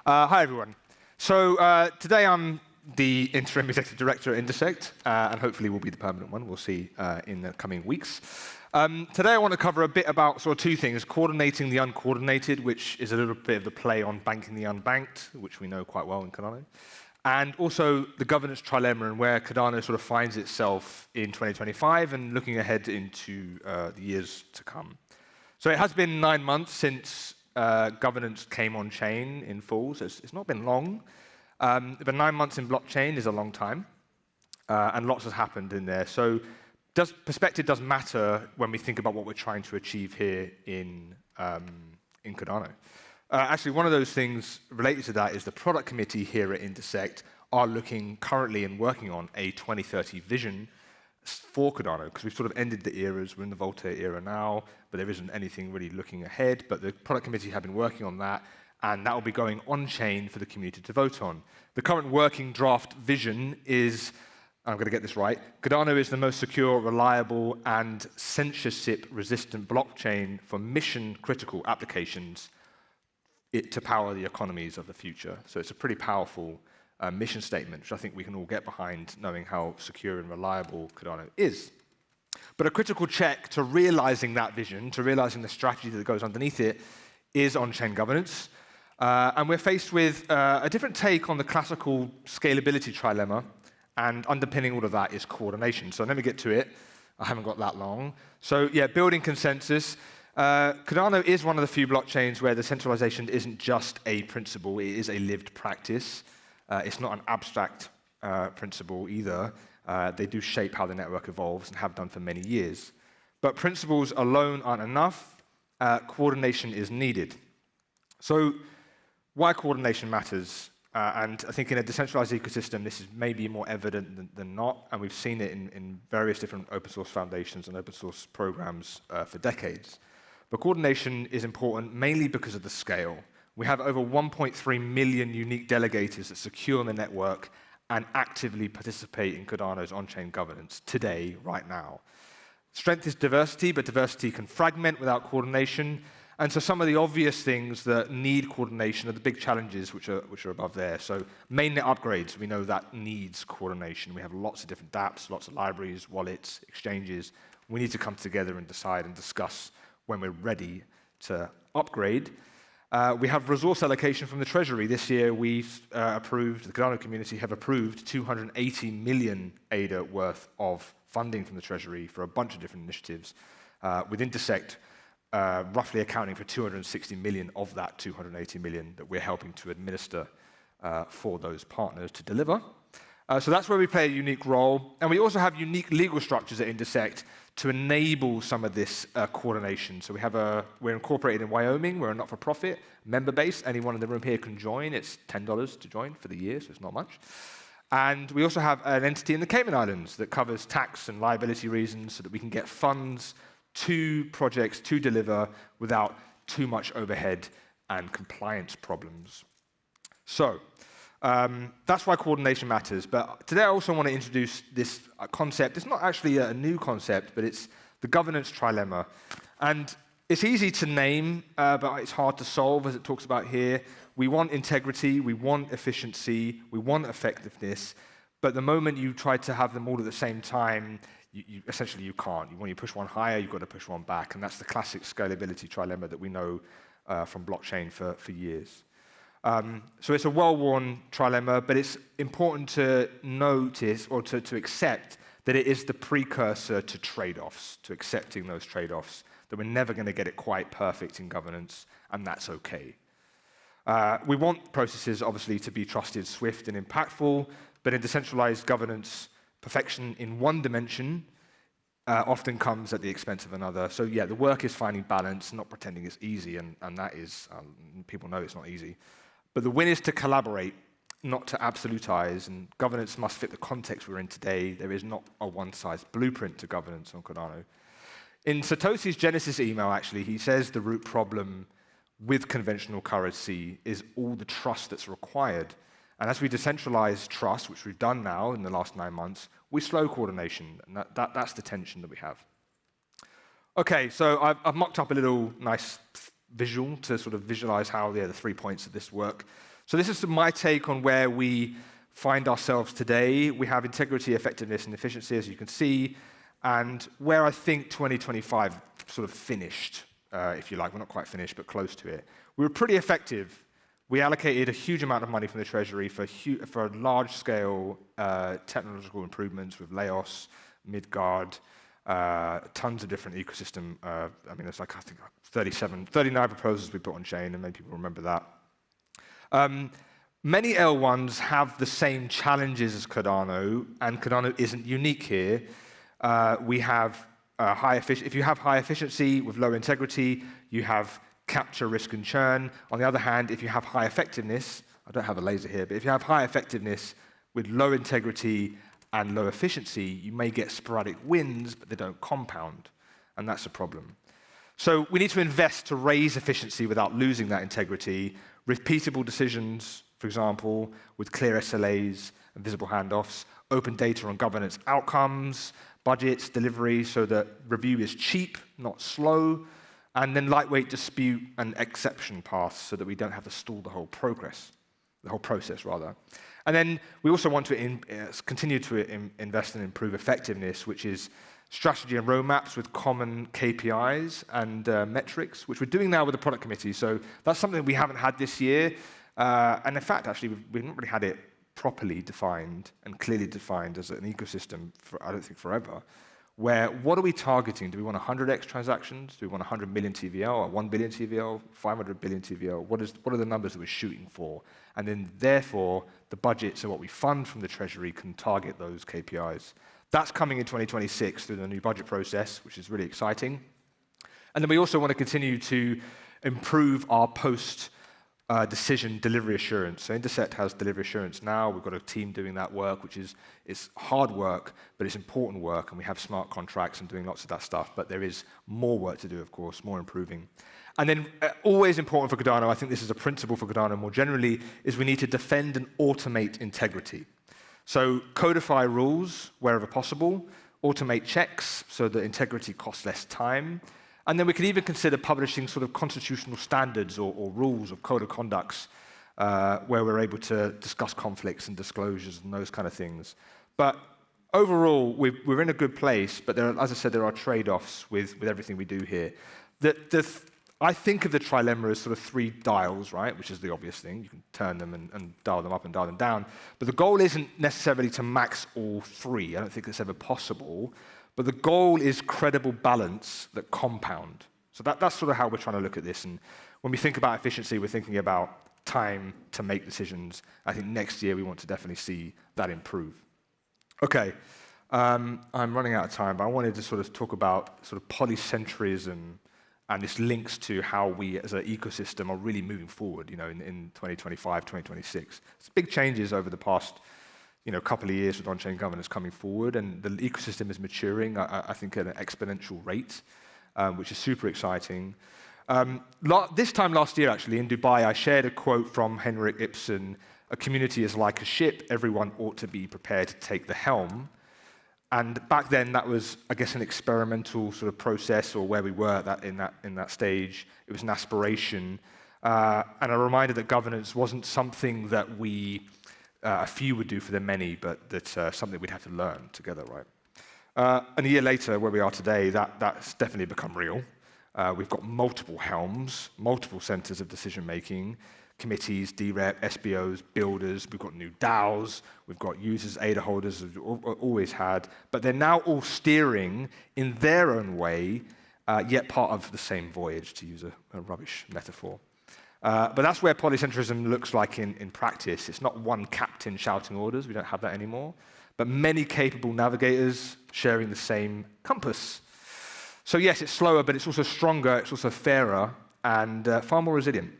Hi, everyone. So today I'm the Interim Executive Director at Intersect, and hopefully will be the permanent one. We'll see in the coming weeks. Today I want to cover a bit about sort of two things: coordinating the uncoordinated, which is a little bit of the play on banking the unbanked, which we know quite well in Cardano, and also the governance trilemma and where Cardano sort of finds itself in 2025 and looking ahead into the years to come. So it has been 9 months since governance came on chain in full, so it's not been long. But 9 months in blockchain is a long time, and lots has happened in there. So perspective does matter when we think about what we're trying to achieve here in Cardano. Actually, one of those things related to that is the product committee here at Intersect are looking currently and working on a 2030 vision for Cardano, because we've sort of ended the eras. We're in the Voltaire era now, but there isn't anything really looking ahead. But the product committee have been working on that, and that will be going on-chain for the community to vote on. The current working draft vision is, I'm going to get this right, Cardano is the most secure, reliable, and censorship-resistant blockchain for mission-critical applications to power the economies of the future. So it's a pretty powerful mission statement, which I think we can all get behind, knowing how secure and reliable Cardano is. But a critical check to realizing that vision, to realizing the strategy that goes underneath it, is on-chain governance. And we're faced with a different take on the classical scalability trilemma, and underpinning all of that is coordination. So let me get to it. I haven't got that long. So yeah, building consensus. Cardano is one of the few blockchains where the centralization isn't just a principle, it is a lived practice. It's not an abstract principle either. They do shape how the network evolves and have done for many years. But principles alone aren't enough. Coordination is needed. So why coordination matters, and I think in a decentralized ecosystem, this is maybe more evident than not, and we've seen it in various different open source foundations and open source programs for decades. But coordination is important mainly because of the scale. We have over 1.3 million unique delegators that secure the network and actively participate in Cardano's on-chain governance today, right now. Strength is diversity, but diversity can fragment without coordination. And so some of the obvious things that need coordination are the big challenges which are above there. So mainnet upgrades, we know that needs coordination. We have lots of different dApps, lots of libraries, wallets, exchanges. We need to come together and decide and discuss when we're ready to upgrade. We have resource allocation from the Treasury. This year we've approved, the Cardano community have approved 280 million ADA worth of funding from the Treasury for a bunch of different initiatives, with Intersect roughly accounting for 260 million of that 280 million that we're helping to administer for those partners to deliver. So that's where we play a unique role. And we also have unique legal structures at Intersect to enable some of this coordination. So we're incorporated in Wyoming. We're a not-for-profit, member-based. Anyone in the room here can join. It's $10 to join for the year, so it's not much. And we also have an entity in the Cayman Islands that covers tax and liability reasons so that we can get funds to projects to deliver without too much overhead and compliance problems. So that's why coordination matters. But today I also want to introduce this concept. It's not actually a new concept, but it's the governance trilemma. And it's easy to name, but it's hard to solve, as it talks about here. We want integrity, we want efficiency, we want effectiveness, but the moment you try to have them all at the same time, essentially you can't. When you push one higher, you've got to push one back, and that's the classic scalability trilemma that we know from blockchain for years. So it's a well-worn trilemma, but it's important to notice or to accept that it is the precursor to trade-offs, to accepting those trade-offs, that we're never going to get it quite perfect in governance, and that's okay. We want processes, obviously, to be trusted, swift, and impactful, but in decentralized governance, perfection in one dimension often comes at the expense of another. So yeah, the work is finding balance, not pretending it's easy, and that is, people know it's not easy. But the win is to collaborate, not to absolutize, and governance must fit the context we're in today. There is not a one-size blueprint to governance on Cardano. In Satoshi's Genesis email, actually, he says the root problem with conventional currency is all the trust that's required. And as we decentralize trust, which we've done now in the last 9 months, we slow coordination, and that's the tension that we have. Okay, so I've mocked up a little nice visual to sort of visualize how the 3 points of this work. So this is my take on where we find ourselves today. We have integrity, effectiveness, and efficiency, as you can see, and where I think 2025 sort of finished, if you like. We're not quite finished, but close to it. We were pretty effective. We allocated a huge amount of money from the Treasury for large-scale technological improvements with Laos, Midgard, tons of different ecosystem. I mean, it's like, I think, 39 proposals we put on chain, and many people remember that. Many L1s have the same challenges as Cardano, and Cardano isn't unique here. We have if you have high efficiency with low integrity, you have capture, risk, and churn. On the other hand, if you have high effectiveness, I don't have a laser here, but if you have high effectiveness with low integrity and low efficiency, you may get sporadic wins, but they don't compound, and that's a problem. So we need to invest to raise efficiency without losing that integrity. Repeatable decisions, for example, with clear SLAs and visible handoffs, open data on governance outcomes, budgets, delivery, so that review is cheap, not slow, and then lightweight dispute and exception paths so that we don't have to stall the whole process. And then we also want to continue to invest and improve effectiveness, which is strategy and roadmaps with common KPIs and metrics, which we're doing now with the product committee. So that's something we haven't had this year. And in fact, actually, we've not really had it properly defined and clearly defined as an ecosystem for, I don't think, forever. Where, what are we targeting? Do we want 100x transactions? Do we want 100 million TVL, or 1 billion TVL, 500 billion TVL? What are the numbers that we're shooting for? And then, therefore, the budgets and what we fund from the Treasury can target those KPIs. That's coming in 2026 through the new budget process, which is really exciting. And then we also want to continue to improve our post-decision delivery assurance. So Intersect has delivery assurance now. We've got a team doing that work, which is hard work, but it's important work, and we have smart contracts and doing lots of that stuff. But there is more work to do, of course, more improving. And then always important for Cardano, I think this is a principle for Cardano more generally, is we need to defend and automate integrity. So codify rules wherever possible, automate checks so that integrity costs less time, and then we could even consider publishing sort of constitutional standards or rules of code of conducts where we're able to discuss conflicts and disclosures and those kind of things. But overall, we're in a good place, but as I said, there are trade-offs with everything we do here. I think of the trilemma as sort of 3 dials, right, which is the obvious thing. You can turn them and dial them up and dial them down. But the goal isn't necessarily to max all 3. I don't think it's ever possible. But the goal is credible balance that compound. So that's sort of how we're trying to look at this. And when we think about efficiency, we're thinking about time to make decisions. I think next year we want to definitely see that improve. Okay, I'm running out of time, but I wanted to sort of talk about sort of polycentrism, and this links to how we as an ecosystem are really moving forward, in 2025, 2026. It's big changes over the past, couple of years with on-chain governance coming forward, and the ecosystem is maturing, I think, at an exponential rate, which is super exciting. This time last year, actually, in Dubai, I shared a quote from Henrik Ibsen, "A community is like a ship, everyone ought to be prepared to take the helm." And back then, that was, I guess, an experimental sort of process, or where we were in that stage. It was an aspiration, and a reminder that governance wasn't something that a few would do for the many, but that's something we'd have to learn together, right? And a year later, where we are today, that's definitely become real. We've got multiple helms, multiple centers of decision-making, committees, DREP, SBOs, builders. We've got new DAOs. We've got users, ADA holders, as we've always had. But they're now all steering in their own way, yet part of the same voyage, to use a rubbish metaphor. But that's where polycentrism looks like in practice. It's not one captain shouting orders. We don't have that anymore. But many capable navigators sharing the same compass. So yes, it's slower, but it's also stronger. It's also fairer and far more resilient.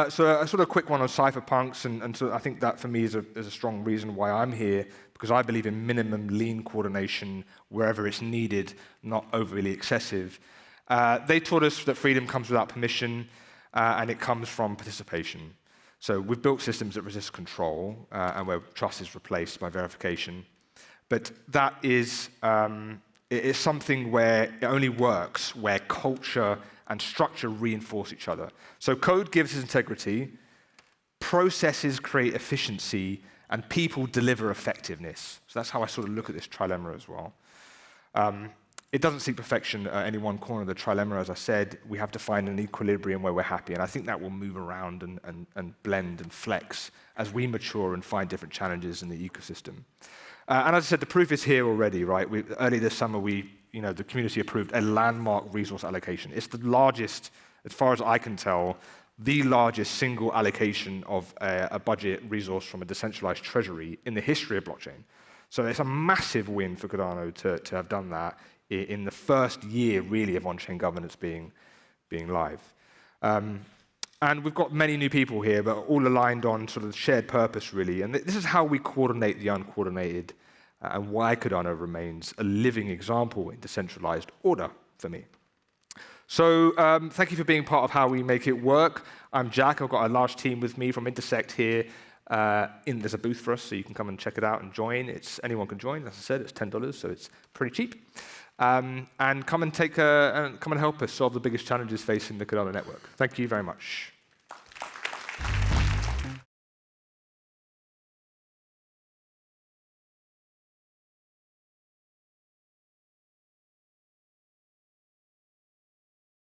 So a sort of quick one on cypherpunks, and so I think that for me is a strong reason why I'm here, because I believe in minimum lean coordination wherever it's needed, not overly excessive. They taught us that freedom comes without permission, and it comes from participation. So we've built systems that resist control, and where trust is replaced by verification. But that is it is something where it only works where culture and structure reinforce each other. So code gives us integrity, processes create efficiency, and people deliver effectiveness. So that's how I sort of look at this trilemma as well. It doesn't seek perfection at any one corner of the trilemma, as I said. We have to find an equilibrium where we're happy, and I think that will move around and blend and flex as we mature and find different challenges in the ecosystem. And as I said, the proof is here already, right? Early this summer, the community approved a landmark resource allocation. It's the largest, as far as I can tell, the largest single allocation of a budget resource from a decentralized treasury in the history of blockchain. So it's a massive win for Cardano to have done that in the first year, really, of on-chain governance being live. And we've got many new people here, but all aligned on sort of shared purpose, really. And this is how we coordinate the uncoordinated, and why Cardano remains a living example in decentralized order for me. So thank you for being part of how we make it work. I'm Jack. I've got a large team with me from Intersect here. There's a booth for us, so you can come and check it out and join. Anyone can join. As I said, it's $10, so it's pretty cheap. And come and help us solve the biggest challenges facing the Cardano network. Thank you very much.